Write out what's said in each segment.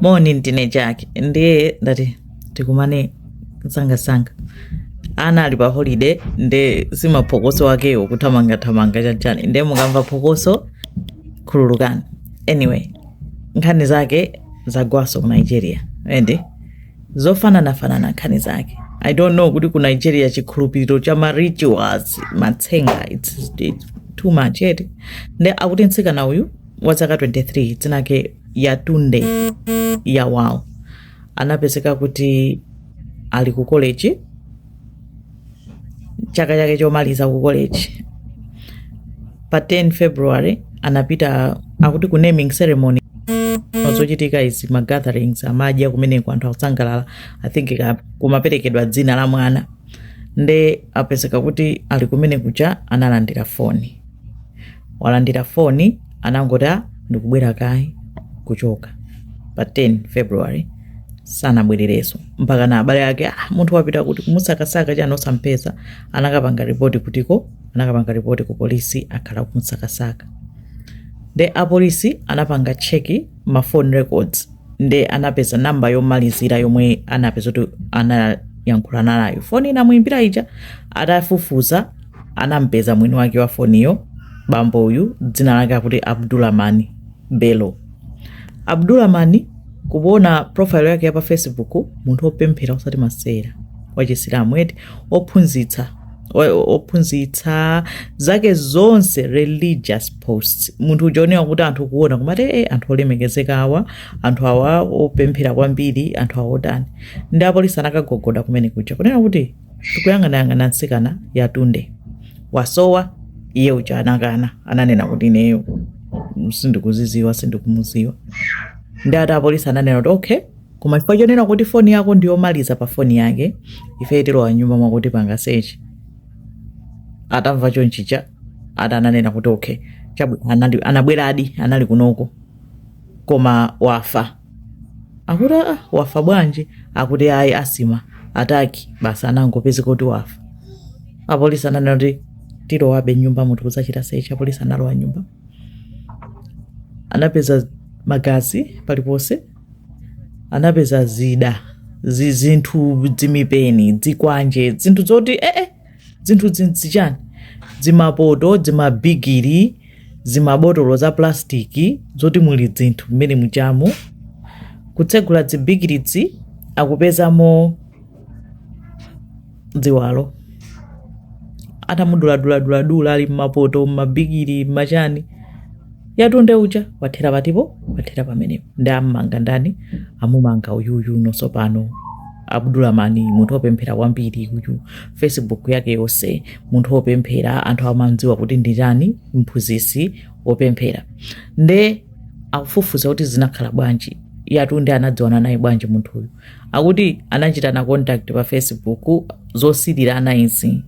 Morning teenage ndiye ndati tikumane sanga ana ali pa holiday ndi simaphokoso wakewo kuthamanga chachani ndiye mukamva phokoso khululukani. Anyway, nkhani zake zagwaso ku Nigeria ende zofanana nkhani zake. I don't know kuti ku Nigeria chikhulupiriro cha ma rituals matsenga it's too much yet. Ndi akuti mtsikana uyu wa zaka 23 dzinake Yatunde Yawao anapezeka kuti ali ku college chaka chake chomaliza ku college pa 10 February anapita akuti ku naming ceremony zochitika izi ma gatherings amadya kumeneko anthu akusangalala I think kumaperekedwa dzina la mwana nde apezeka kuti ali kumene kucha analandira foni walandira foni anangoti ndikubwera kai kuchoka pa 10 February sanabwerereso mpaka na abale yake munthu wapita kuti kumusakasaka chano sampeza anakapanga ripoti ku polisi akhala kumusakasaka nde apolisi anapanga cheki ma phone records nde anapeza namba yomalizira yomwe anapeza kuti anayankhulana nayo foni inamuimbira ija atafufuza anampeza mwini wake wa foniyo bambo uyu dzina lake akuti Abdulrahman Bello. Abdulrahman kuona profile yake pa Facebook munthu opemphera usati masera wachisilamu eti ophunzitsa zake zonse religious posts munthu ujonera kuti anthu kuona kumati anthu olemekezeka awa anthu awa opemphera kwambiri anthu aodani ndi apolisi anakagogoda kumene kuja kunena kuti tikuyang'ana mtsikana Yatunde wasowa iye uja anakana ananena kuti ineyo sindikumuziwa ndi ata apolisi ananena kuti okay koma chifukwa chonena kuti foni yako ndiyomaliza pa foni yake ife tilowa nyumba mwakuti panga search atamva chonchicha atananena kuti okay anabweradi anali kunoko koma wafa akuti wafa bwanji akuti ayi asima ataki basi anangopeza kuti wafa apolisi ananena kuti tilowabe nyumba munthu kuzachita search apolisi analowa nyumba anapeza magazi palipose anapeza zida zinthu dzimipeni dzikwanje zinthu zoti zinthu zinzichani zimapoto zimabigiri zimabotolo za plastiki zoti muli zinthu mmene muchamu kutsegula zibigiritsi akupezamo dziwalo atamudula ali mmapoto mmabigiri machani Yatunde uja wathera patipo wathera pamenepo ndi amanga ndani amumanga uyuyu nonso pano Abdulrahman munthu opemphera kwambiri uyu Facebook yake yonse munthu opemphera anthu amandziwa kuti nditani mphunzitsi opemphera nde akufufuza kuti zinakhala bwanji Yatunde anadziwana naye bwanji munthu uyu akuti anachita na contact pa Facebook zosilirana izi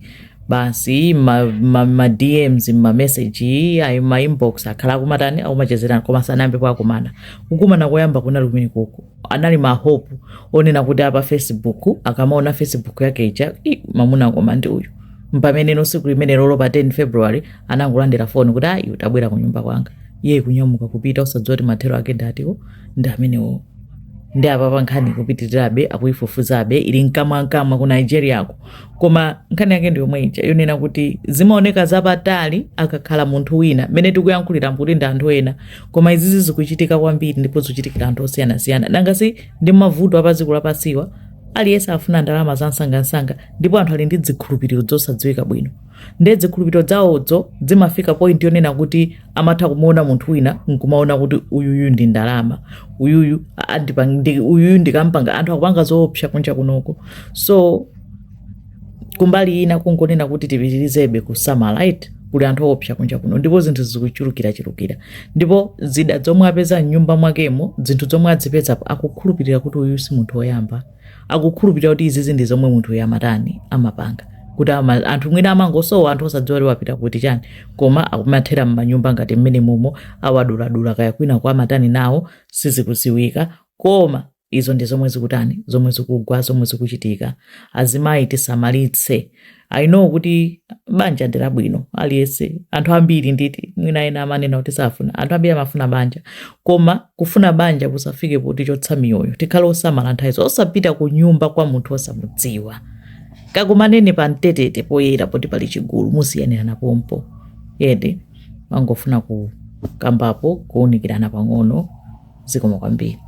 basi ma DMs ma message ayi ma inbox akhala kumatani akumachezerana koma sanambe kwakumana kukumana koyamba kunali kumene koko anali ma hope onena kuti apa Facebook akamaona Facebook yake ija mamuna koma ndi uyu mpamene no siku limene lolo pa 10 February anangolandira phone kuti ayi utabwera ku nyumba kwanga iye kunyamuka kupita usadzoti mathero ake ndatiwo ndi amenewo ndi apa pankhani kupitirirabe akuifufuzabe ili nkamwa ku Nigeria ako koma nkhani yake ndi yomwe ija yonena kuti zimaoneka zapatali akakhala munthu wina mene tikuyankhulira kuti ndi anthu ena koma izizi zikuchitika kwambiri ndipo zikuchitikira anthu osiyanasiyana nangasi ndi mavuto apadziko lapasiwa aliyense afuna ndalama za msangamsanga ndipo anthu ali ndi zikhulupiriro zosadziwika bwino ndi zikhulupiriro zawozo zimafika point yonena kuti amatha kumuona munthu wina nkumaona kuti uyuyu ndi ndalama uyuyu ndikampanga anthu akupanga zoopsa kunja kunoko so kumbali ina kungonena kuti tipitirizebe kusamalite kuli anthu opsa kunja kuno ndipo zinthu zikuchulukira ndipo zida zomwe apeza nyumba mwakemo zinthu zomwe adzipeza akukhulupirira kuti uyu si munthu woyamba akukhulupirira kuti izi ndi zomwe munthu yamatani amapanga kuti anthu mwina amangosowa anthu osadziwa wapita kuti chani koma akumathera m'manyumba ngati mmene momo awaduladula kaya kwina kwa matani nawo sizikuziwika koma izo ndi zomwe zikutani, zomwe zikugwa, zomwe zikuchitika. Azimayi tisamalitse. I know kuti banja ndi labwino aliyense, anthu ambiri nditi mwina ena amanena kuti safuna, anthu ambiri amafuna banja, koma kufuna banja kusafike poti chotsa miyoyo. Tikhale osamala nthawi zonse, osapita ku nyumba kwa munthu osamudziwa, kakumanene pa mtetete poyera poti pali chigulu, musiyanirana pompo. Yedi mangofuna kukambapo kuwunikirana pang'ono. Zikomo kwambiri.